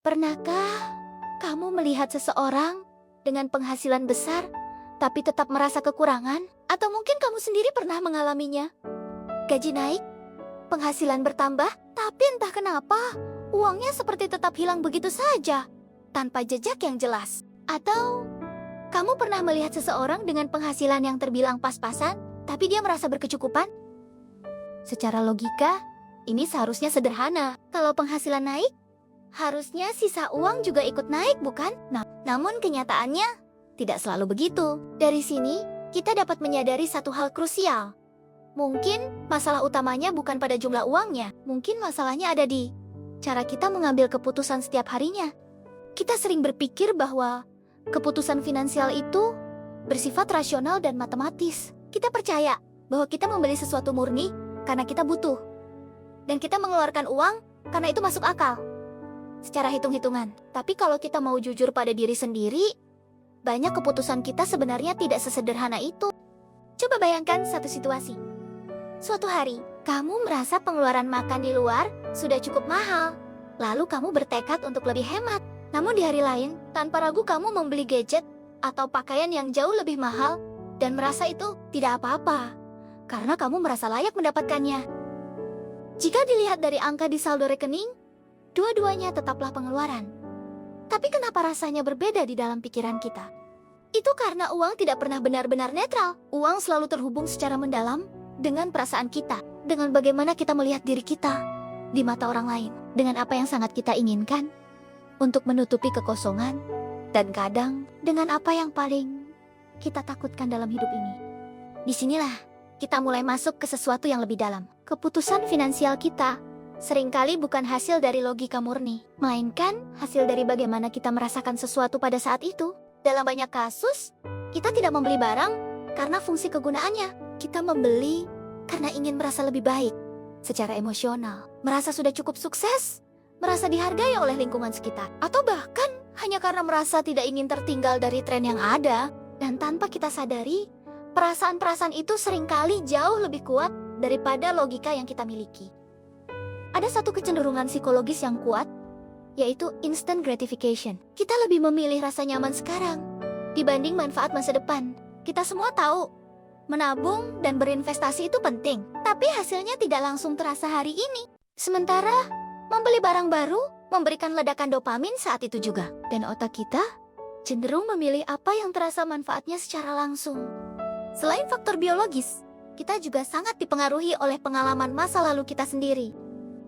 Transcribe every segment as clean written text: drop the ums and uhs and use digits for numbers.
Pernahkah kamu melihat seseorang dengan penghasilan besar, tapi tetap merasa kekurangan? Atau mungkin kamu sendiri pernah mengalaminya? Gaji naik, penghasilan bertambah, tapi entah kenapa, uangnya seperti tetap hilang begitu saja, tanpa jejak yang jelas. Atau kamu pernah melihat seseorang dengan penghasilan yang terbilang pas-pasan, tapi dia merasa berkecukupan? Secara logika, ini seharusnya sederhana. Kalau penghasilan naik, harusnya sisa uang juga ikut naik, bukan? Namun kenyataannya tidak selalu begitu. Dari sini, kita dapat menyadari satu hal krusial. Mungkin masalah utamanya bukan pada jumlah uangnya. Mungkin masalahnya ada di cara kita mengambil keputusan setiap harinya. Kita sering berpikir bahwa keputusan finansial itu bersifat rasional dan matematis. Kita percaya bahwa kita membeli sesuatu murni karena kita butuh. Dan kita mengeluarkan uang karena itu masuk akal. Secara hitung-hitungan. Tapi kalau kita mau jujur pada diri sendiri, banyak keputusan kita sebenarnya tidak sesederhana itu. Coba bayangkan satu situasi. Suatu hari, kamu merasa pengeluaran makan di luar sudah cukup mahal. Lalu kamu bertekad untuk lebih hemat. Namun di hari lain, tanpa ragu kamu membeli gadget atau pakaian yang jauh lebih mahal dan merasa itu tidak apa-apa. Karena kamu merasa layak mendapatkannya. Jika dilihat dari angka di saldo rekening, dua-duanya tetaplah pengeluaran. Tapi kenapa rasanya berbeda di dalam pikiran kita? Itu karena uang tidak pernah benar-benar netral. Uang selalu terhubung secara mendalam dengan perasaan kita, dengan bagaimana kita melihat diri kita di mata orang lain, dengan apa yang sangat kita inginkan untuk menutupi kekosongan, dan kadang dengan apa yang paling kita takutkan dalam hidup ini. Disinilah kita mulai masuk ke sesuatu yang lebih dalam. Keputusan finansial kita seringkali bukan hasil dari logika murni, melainkan hasil dari bagaimana kita merasakan sesuatu pada saat itu. Dalam banyak kasus, kita tidak membeli barang karena fungsi kegunaannya. Kita membeli karena ingin merasa lebih baik secara emosional, merasa sudah cukup sukses, merasa dihargai oleh lingkungan sekitar, atau bahkan hanya karena merasa tidak ingin tertinggal dari tren yang ada. Dan tanpa kita sadari, perasaan-perasaan itu seringkali jauh lebih kuat daripada logika yang kita miliki. Ada satu kecenderungan psikologis yang kuat, yaitu instant gratification. Kita lebih memilih rasa nyaman sekarang dibanding manfaat masa depan. Kita semua tahu, menabung dan berinvestasi itu penting, tapi hasilnya tidak langsung terasa hari ini. Sementara, membeli barang baru memberikan ledakan dopamin saat itu juga. Dan otak kita cenderung memilih apa yang terasa manfaatnya secara langsung. Selain faktor biologis, kita juga sangat dipengaruhi oleh pengalaman masa lalu kita sendiri.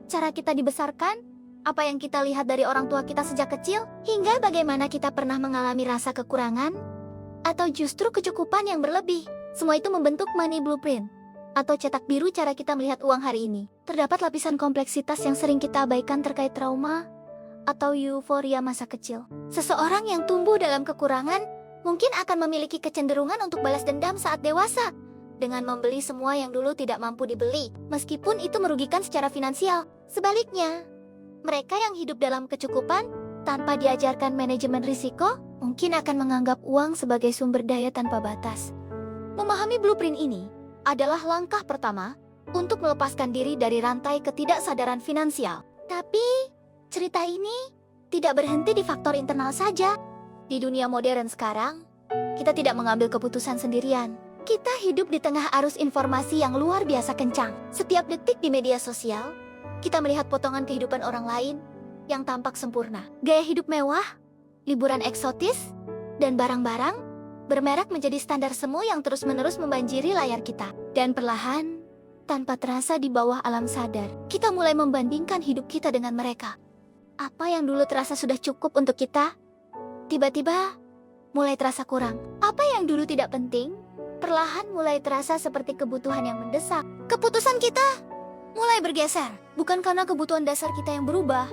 Cara kita dibesarkan, apa yang kita lihat dari orang tua kita sejak kecil, hingga bagaimana kita pernah mengalami rasa kekurangan, atau justru kecukupan yang berlebih. Semua itu membentuk money blueprint, atau cetak biru cara kita melihat uang hari ini. Terdapat lapisan kompleksitas yang sering kita abaikan terkait trauma, atau euforia masa kecil. Seseorang yang tumbuh dalam kekurangan, mungkin akan memiliki kecenderungan untuk balas dendam saat dewasa, dengan membeli semua yang dulu tidak mampu dibeli, meskipun itu merugikan secara finansial. Sebaliknya, mereka yang hidup dalam kecukupan tanpa diajarkan manajemen risiko, mungkin akan menganggap uang sebagai sumber daya tanpa batas. Memahami blueprint ini adalah langkah pertama untuk melepaskan diri dari rantai ketidaksadaran finansial. Tapi, cerita ini tidak berhenti di faktor internal saja. Di dunia modern sekarang, kita tidak mengambil keputusan sendirian. Kita hidup di tengah arus informasi yang luar biasa kencang. Setiap detik di media sosial, kita melihat potongan kehidupan orang lain yang tampak sempurna. Gaya hidup mewah, liburan eksotis, dan barang-barang bermerek menjadi standar semu yang terus-menerus membanjiri layar kita. Dan perlahan, tanpa terasa di bawah alam sadar, kita mulai membandingkan hidup kita dengan mereka. Apa yang dulu terasa sudah cukup untuk kita, tiba-tiba mulai terasa kurang. Apa yang dulu tidak penting, perlahan mulai terasa seperti kebutuhan yang mendesak. Keputusan kita mulai bergeser, bukan karena kebutuhan dasar kita yang berubah,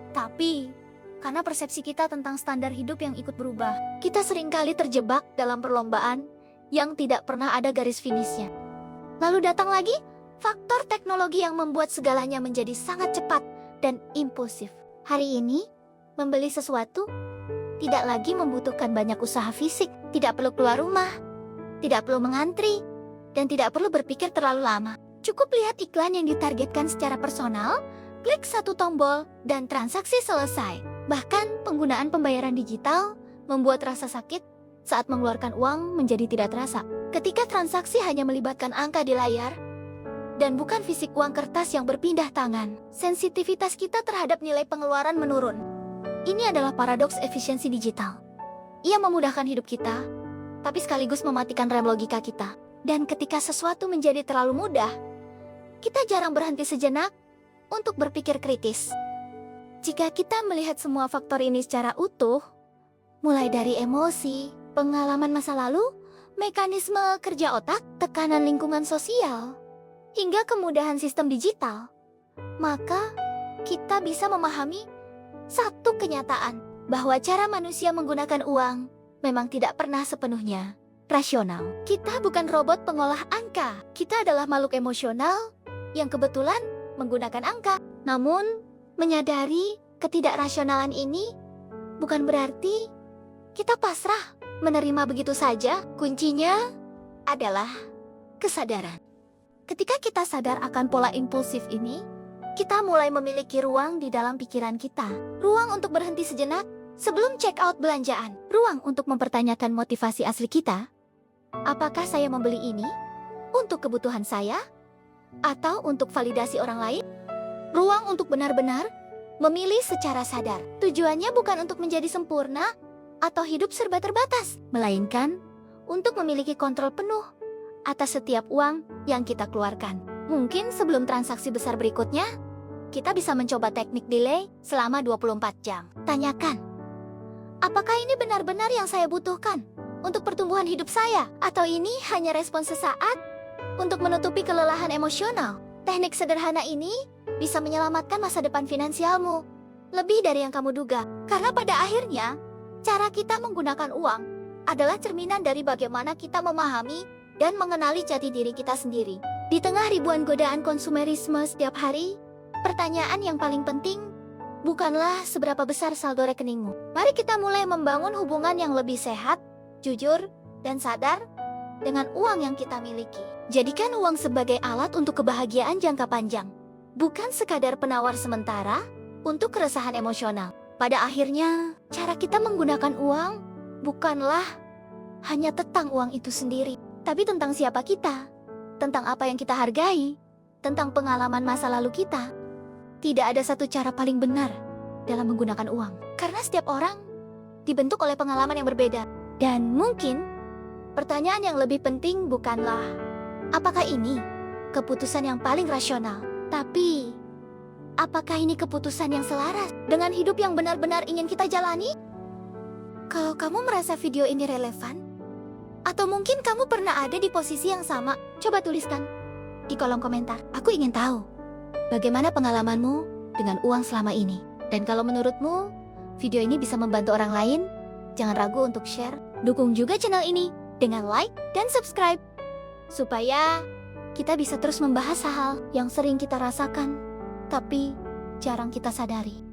tapi karena persepsi kita tentang standar hidup yang ikut berubah. Kita seringkali terjebak dalam perlombaan yang tidak pernah ada garis finishnya. Lalu datang lagi faktor teknologi yang membuat segalanya menjadi sangat cepat dan impulsif. Hari ini, membeli sesuatu tidak lagi membutuhkan banyak usaha fisik, tidak perlu keluar rumah, tidak perlu mengantri, dan tidak perlu berpikir terlalu lama. Cukup lihat iklan yang ditargetkan secara personal, klik satu tombol, dan transaksi selesai. Bahkan penggunaan pembayaran digital membuat rasa sakit saat mengeluarkan uang menjadi tidak terasa. Ketika transaksi hanya melibatkan angka di layar dan bukan fisik uang kertas yang berpindah tangan, sensitivitas kita terhadap nilai pengeluaran menurun. Ini adalah paradoks efisiensi digital. Ia memudahkan hidup kita, tapi sekaligus mematikan rem logika kita. Dan ketika sesuatu menjadi terlalu mudah, kita jarang berhenti sejenak untuk berpikir kritis. Jika kita melihat semua faktor ini secara utuh, mulai dari emosi, pengalaman masa lalu, mekanisme kerja otak, tekanan lingkungan sosial, hingga kemudahan sistem digital, maka kita bisa memahami satu kenyataan, bahwa cara manusia menggunakan uang memang tidak pernah sepenuhnya rasional. Kita bukan robot pengolah angka, kita adalah makhluk emosional yang kebetulan menggunakan angka. Namun, menyadari ketidakrasionalan ini bukan berarti kita pasrah menerima begitu saja. Kuncinya adalah kesadaran. Ketika kita sadar akan pola impulsif ini, kita mulai memiliki ruang di dalam pikiran kita. Ruang untuk berhenti sejenak sebelum check out belanjaan. Ruang untuk mempertanyakan motivasi asli kita. Apakah saya membeli ini untuk kebutuhan saya? Atau untuk validasi orang lain? Ruang untuk benar-benar memilih secara sadar. Tujuannya bukan untuk menjadi sempurna atau hidup serba terbatas, melainkan untuk memiliki kontrol penuh atas setiap uang yang kita keluarkan. Mungkin sebelum transaksi besar berikutnya, kita bisa mencoba teknik delay selama 24 jam. Tanyakan, apakah ini benar-benar yang saya butuhkan untuk pertumbuhan hidup saya? Atau ini hanya respon sesaat untuk menutupi kelelahan emosional? Teknik sederhana ini bisa menyelamatkan masa depan finansialmu lebih dari yang kamu duga. Karena pada akhirnya, cara kita menggunakan uang adalah cerminan dari bagaimana kita memahami dan mengenali jati diri kita sendiri. Di tengah ribuan godaan konsumerisme setiap hari, pertanyaan yang paling penting bukanlah seberapa besar saldo rekeningmu. Mari kita mulai membangun hubungan yang lebih sehat, jujur, dan sadar dengan uang yang kita miliki. Jadikan uang sebagai alat untuk kebahagiaan jangka panjang, bukan sekadar penawar sementara untuk keresahan emosional. Pada akhirnya, cara kita menggunakan uang bukanlah hanya tentang uang itu sendiri, tapi tentang siapa kita, tentang apa yang kita hargai, tentang pengalaman masa lalu kita. Tidak ada satu cara paling benar dalam menggunakan uang, karena setiap orang dibentuk oleh pengalaman yang berbeda. Dan mungkin pertanyaan yang lebih penting bukanlah apakah ini keputusan yang paling rasional, tapi apakah ini keputusan yang selaras dengan hidup yang benar-benar ingin kita jalani? Kalau kamu merasa video ini relevan, atau mungkin kamu pernah ada di posisi yang sama, coba tuliskan di kolom komentar. Aku ingin tahu bagaimana pengalamanmu dengan uang selama ini. Dan kalau menurutmu video ini bisa membantu orang lain, jangan ragu untuk share. Dukung juga channel ini dengan like dan subscribe, supaya kita bisa terus membahas hal yang sering kita rasakan, tapi jarang kita sadari.